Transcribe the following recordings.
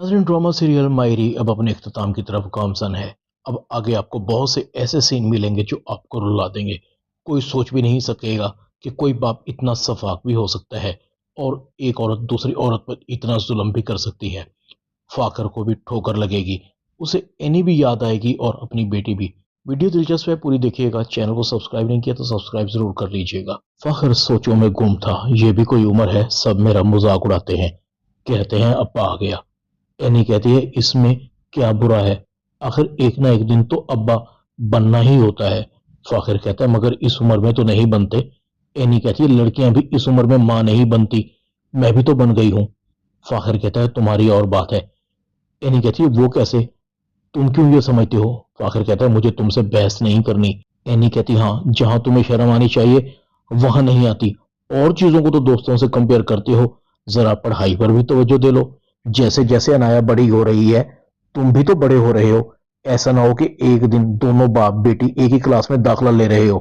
नाज़रीन, drama serial मायरी अब अपने इख्तिताम की तरफ गामज़न है। अब आगे आपको बहुत से ऐसे सीन मिलेंगे जो आपको रुला देंगे। कोई सोच भी नहीं सकेगा कि कोई बाप इतना सफाक भी हो सकता है और एक औरत दूसरी औरत पर इतना जुल्म भी कर सकती है। फाकर को भी ठोकर लगेगी, उसे एनी भी याद आएगी और अपनी बेटी भी। वीडियो दिलचस्प है, पूरी देखिएगा। चैनल को सब्सक्राइब नहीं किया तो सब्सक्राइब जरूर कर लीजिएगा। फाखर सोचों में गुम था। ये भी कोई उम्र है, सब मेरा मजाक उड़ाते हैं, कहते हैं अब्बा आ गया। एनी कहती है इसमें क्या बुरा है, आखिर एक ना एक दिन तो अब्बा बनना ही होता है। फाखिर कहता है मगर इस उम्र में तो नहीं बनते। एनी कहती है लड़कियां भी इस उम्र में मां नहीं बनती, मैं भी तो बन गई हूं। फाखिर कहता है तुम्हारी और बात है। एनी कहती है वो कैसे, तुम क्यों ये समझते हो। फाखिर कहता है मुझे तुमसे बहस नहीं करनी। एनी कहती हाँ, जहां तुम्हें शर्म आनी चाहिए वहां नहीं आती। और चीजों को तो दोस्तों से कंपेयर करते हो, जरा पढ़ाई पर भी तवज्जो दे लो। जैसे जैसे अनाया बड़ी हो रही है तुम भी तो बड़े हो रहे हो। ऐसा ना हो कि एक दिन दोनों बाप बेटी एक ही क्लास में दाखिला ले रहे हो।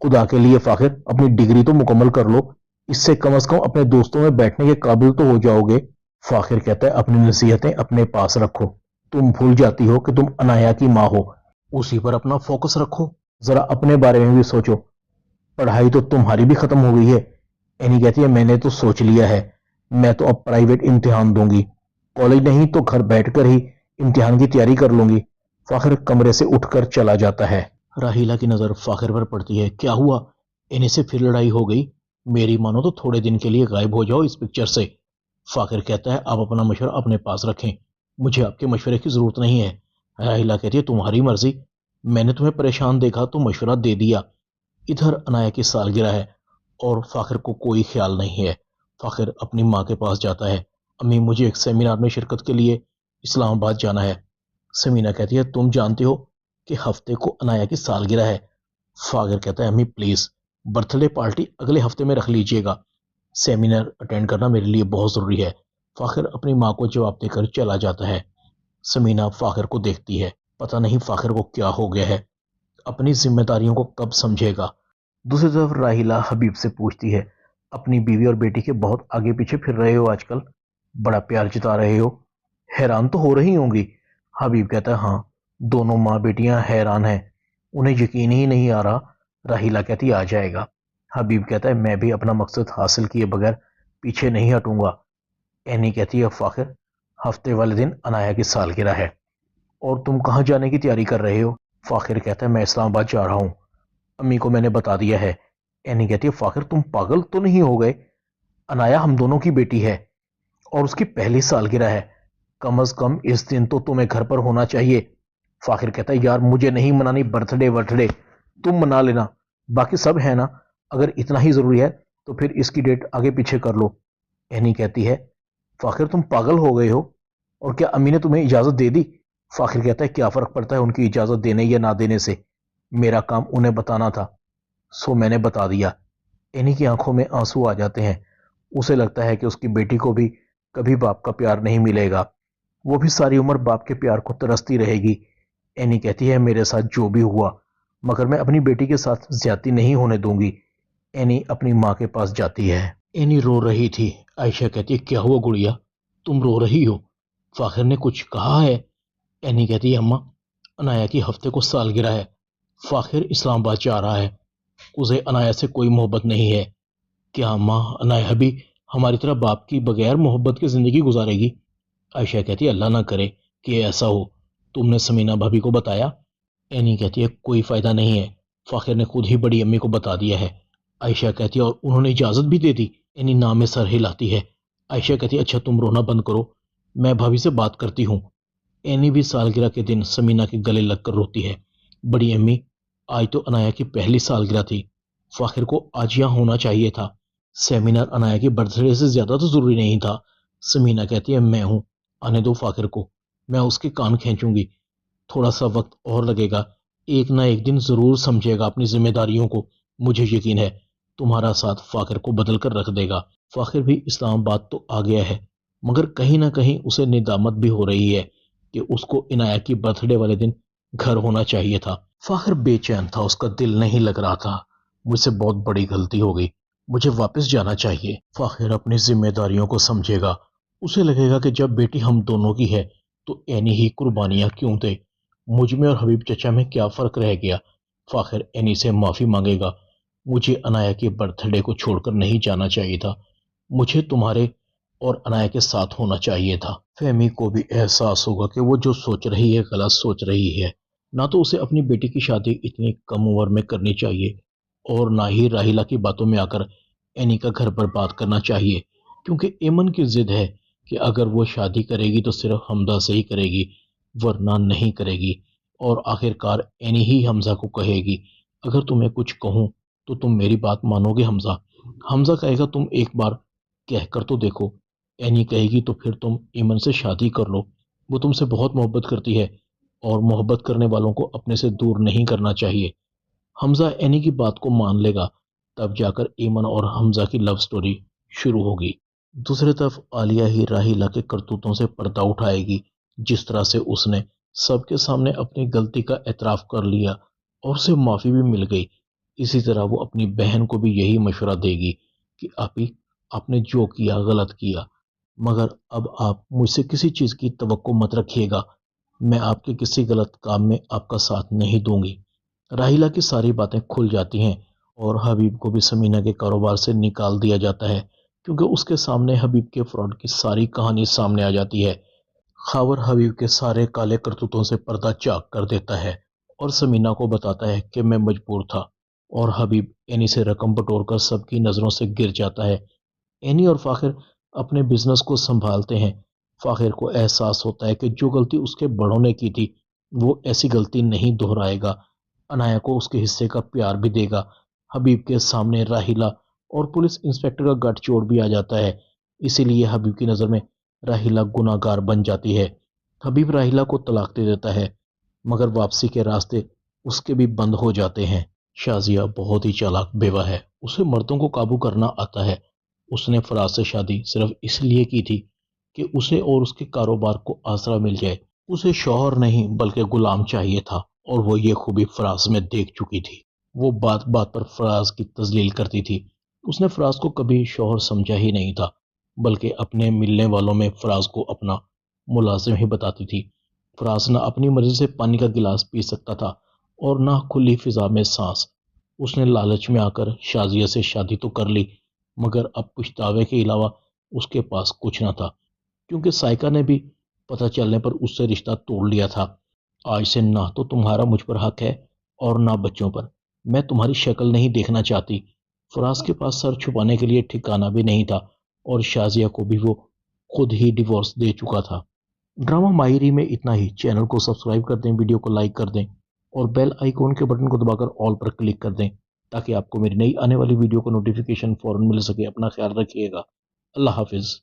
खुदा के लिए फाखिर अपनी डिग्री तो मुकम्मल कर लो, इससे कम से कम अपने दोस्तों में बैठने के काबिल तो हो जाओगे। फाखिर कहता है अपनी नसीहतें अपने पास रखो, तुम भूल जाती हो कि तुम अनाया की माँ हो, उसी पर अपना फोकस रखो, जरा अपने बारे में भी सोचो। पढ़ाई तो तुम्हारी भी खत्म हो गई है। एनी कहती है मैंने तो सोच लिया है, मैं तो अब प्राइवेट इम्तिहान दूंगी, कॉलेज नहीं तो घर बैठकर ही इम्तिहान की तैयारी कर लूंगी। फाखिर कमरे से उठकर चला जाता है। राहिला की नजर फाखिर पर पड़ती है। क्या हुआ, इन्हीं से फिर लड़ाई हो गई? मेरी मानो तो थोड़े दिन के लिए गायब हो जाओ इस पिक्चर से। फाखिर कहता है आप अपना मशवरा अपने पास रखें, मुझे आपके मशवरे की जरूरत नहीं है। राहिला कहती है तुम्हारी मर्जी, मैंने तुम्हें परेशान देखा तो मशवरा दे दिया। इधर अनाया की सालगिरह है और फाखिर को कोई ख्याल नहीं है। फाखिर अपनी माँ के पास जाता है। अम्मी मुझे एक सेमिनार में शिरकत के लिए इस्लामाबाद जाना है। समीना कहती है तुम जानते हो कि हफ्ते को अनाया की सालगिरह है। फाखिर कहता है अम्मी प्लीज बर्थडे पार्टी अगले हफ्ते में रख लीजिएगा, सेमिनार अटेंड करना मेरे लिए बहुत जरूरी है। फाखिर अपनी माँ को जवाब देकर चला जाता है। समीना फाखिर को देखती है, पता नहीं फाखिर को क्या हो गया है, अपनी जिम्मेदारियों को कब समझेगा। दूसरी तरफ राहिला हबीब से पूछती है अपनी बीवी और बेटी के बहुत आगे पीछे फिर रहे हो आजकल, बड़ा प्यार जता रहे हो, हैरान तो हो रही होंगी। हबीब कहता है हाँ, दोनों माँ बेटियां हैरान हैं, उन्हें यकीन ही नहीं आ रहा। राहिला कहती आ जाएगा। हबीब कहता है मैं भी अपना मकसद हासिल किए बगैर पीछे नहीं हटूंगा। एनी कहती है फाखिर हफ्ते वाले दिन अनाया की सालगिरह है और तुम कहाँ जाने की तैयारी कर रहे हो। फाखिर कहता है मैं इस्लामाबाद जा रहा हूँ, अम्मी को मैंने बता दिया है। एनी कहती है फाखिर तुम पागल तो नहीं हो गए, अनाया हम दोनों की बेटी है और उसकी पहली सालगिरह है, कम से कम इस दिन तो तुम्हें घर पर होना चाहिए। फाखिर कहता है यार मुझे नहीं मनानी बर्थडे बर्थडे, तुम मना लेना, बाकी सब है ना, अगर इतना ही जरूरी है तो फिर इसकी डेट आगे पीछे कर लो। एनी कहती है फाखिर तुम पागल हो गए हो, और क्या अम्मी ने तुम्हें इजाजत दे दी। फाखिर कहता है क्या फर्क पड़ता है उनकी इजाजत देने या ना देने से, मेरा काम उन्हें बताना था, सो मैंने बता दिया। एनी की आंखों में आंसू आ जाते हैं, उसे लगता है कि उसकी बेटी को भी कभी बाप का प्यार नहीं मिलेगा, वो भी सारी उम्र बाप के प्यार को तरसती रहेगी। एनी कहती है मेरे साथ जो भी हुआ मगर मैं अपनी बेटी के साथ ज्यादती नहीं होने दूंगी। एनी अपनी माँ के पास जाती है। एनी रो रही थी। आयशा कहती है क्या हुआ गुड़िया, तुम रो रही हो, फाखिर ने कुछ कहा है। एनी कहती है अम्मा अनाया की हफ्ते को सालगिरह है, फाखिर इस्लामाबाद जा रहा है, उसे अनाया से कोई मोहब्बत नहीं है। क्या अम्मा अनाया भी हमारी तरह बाप की बगैर मोहब्बत की जिंदगी गुजारेगी। आयशा कहती है अल्लाह ना करे कि ऐसा हो, तुमने समीना भाभी को बताया। एनी कहती है कोई फायदा नहीं है, फाखिर ने खुद ही बड़ी अम्मी को बता दिया है। आयशा कहती है और उन्होंने इजाजत भी दे दी। एनी नाम में सर हिलाती है। आयशा कहती है अच्छा तुम रोना बंद करो, मैं भाभी से बात करती हूँ। एनी भी सालगिरह के दिन समीना के गले लगकर रोती है। बड़ी अम्मी आज तो अनाया की पहली सालगिरह थी, फाखिर को आज यहाँ होना चाहिए था, सेमिनार अनाया की बर्थडे से ज्यादा तो जरूरी नहीं था। समीना कहती है मैं हूं, आने दो फाखिर को, मैं उसके कान खींचूंगी, थोड़ा सा वक्त और लगेगा, एक ना एक दिन जरूर समझेगा अपनी जिम्मेदारियों को, मुझे यकीन है तुम्हारा साथ फाखिर को बदल कर रख देगा। फाखिर भी इस्लामाबाद तो आ गया है मगर कहीं ना कहीं उसे निदामत भी हो रही है कि उसको इनाया की बर्थडे वाले दिन घर होना चाहिए था। फाखिर बेचैन था, उसका दिल नहीं लग रहा था। मुझसे बहुत बड़ी गलती हो गई, मुझे वापस जाना चाहिए। फाखिर अपनी जिम्मेदारियों को समझेगा उसे लगेगा कि जब बेटी हम दोनों की है तो एनी ही कुर्बानियां क्यों दे। मुझ में और हबीब चचा में क्या फर्क रह गया। फाखिर एनी से माफी मांगेगा। मुझे अनाया के बर्थडे को छोड़कर नहीं जाना चाहिए था। मुझे तुम्हारे और अनाया के साथ होना चाहिए था। फहमी को भी एहसास होगा कि वो जो सोच रही है गलत सोच रही है। ना तो उसे अपनी बेटी की शादी इतनी कम उम्र में करनी चाहिए और ना ही राहिला की बातों में आकर एनी का घर बर्बाद करना चाहिए, क्योंकि एमन की जिद है कि अगर वो शादी करेगी तो सिर्फ हमजा से ही करेगी, वरना नहीं करेगी। और आखिरकार एनी ही हमजा को कहेगी, अगर तुम्हें कुछ कहूं तो तुम मेरी बात मानोगे हमजा। हमजा कहेगा तुम एक बार कह कर तो देखो। एनी कहेगी तो फिर तुम ईमन से शादी कर लो, वो तुमसे बहुत मोहब्बत करती है और मोहब्बत करने वालों को अपने से दूर नहीं करना चाहिए। हमजा एनी की बात को मान लेगा, तब जाकर ईमन और हमजा की लव स्टोरी शुरू होगी। दूसरी तरफ आलिया ही राहिला के करतूतों से पर्दा उठाएगी। जिस तरह से उसने सबके सामने अपनी गलती का एतराफ कर लिया और उसे माफी भी मिल गई, इसी तरह वो अपनी बहन को भी यही मशवरा देगी कि आपी, आपने जो किया गलत किया, मगर अब आप मुझसे किसी चीज की तवक्को मत रखिएगा। मैं आपके किसी गलत काम में आपका साथ नहीं दूंगी। राहिला की सारी बातें खुल जाती हैं और हबीब को भी समीना के कारोबार से निकाल दिया जाता है, क्योंकि उसके सामने हबीब के फ्रॉड की सारी कहानी सामने आ जाती है। खावर हबीब के सारे काले करतूतों से पर्दा चाक कर देता है और समीना को बताता है कि मैं मजबूर था। और हबीब एनी से रकम बटोर कर सबकी नज़रों से गिर जाता है। एनी और फाखिर अपने बिजनेस को संभालते हैं। फाखिर को एहसास होता है कि जो गलती उसके बड़ों ने की थी वो ऐसी गलती नहीं दोहराएगा। अनाया को उसके हिस्से का प्यार भी देगा। हबीब के सामने राहिला और पुलिस इंस्पेक्टर का गठजोड़ भी आ जाता है। इसीलिए हबीब की नज़र में राहिला गुनाहगार बन जाती है। हबीब राहिला को तलाक दे देता है, मगर वापसी के रास्ते उसके भी बंद हो जाते हैं। शाजिया बहुत ही चालाक बेवा है, उसे मर्दों को काबू करना आता है। उसने फराज से शादी सिर्फ इसलिए की थी कि उसे और उसके कारोबार को आसरा मिल जाए। उसे शौहर नहीं बल्कि गुलाम चाहिए था, और वो ये खूबी फराज में देख चुकी थी। वो बात बात पर फराज की तजलील करती थी। उसने फराज को कभी शौहर समझा ही नहीं था, बल्कि अपने मिलने वालों में फराज को अपना मुलाजिम ही बताती थी। फराज ना अपनी मर्जी से पानी का गिलास पी सकता था और ना खुली फिजा में सांस। उसने लालच में आकर शाजिया से शादी तो कर ली, मगर अब पछतावे के अलावा उसके पास कुछ न था, क्योंकि साइका ने भी पता चलने पर उससे रिश्ता तोड़ लिया था। आज से ना तो तुम्हारा मुझ पर हक है और ना बच्चों पर। मैं तुम्हारी शक्ल नहीं देखना चाहती। फराज के पास सर छुपाने के लिए ठिकाना भी नहीं था और शाजिया को भी वो खुद ही डिवोर्स दे चुका था। ड्रामा माहिरी में इतना ही। चैनल को सब्सक्राइब कर दें, वीडियो को लाइक कर दें और बेल आइकॉन के बटन को दबाकर ऑल पर क्लिक कर दें, ताकि आपको मेरी नई आने वाली वीडियो को नोटिफिकेशन फौरन मिल सके। अपना ख्याल रखिएगा। अल्लाह हाफिज।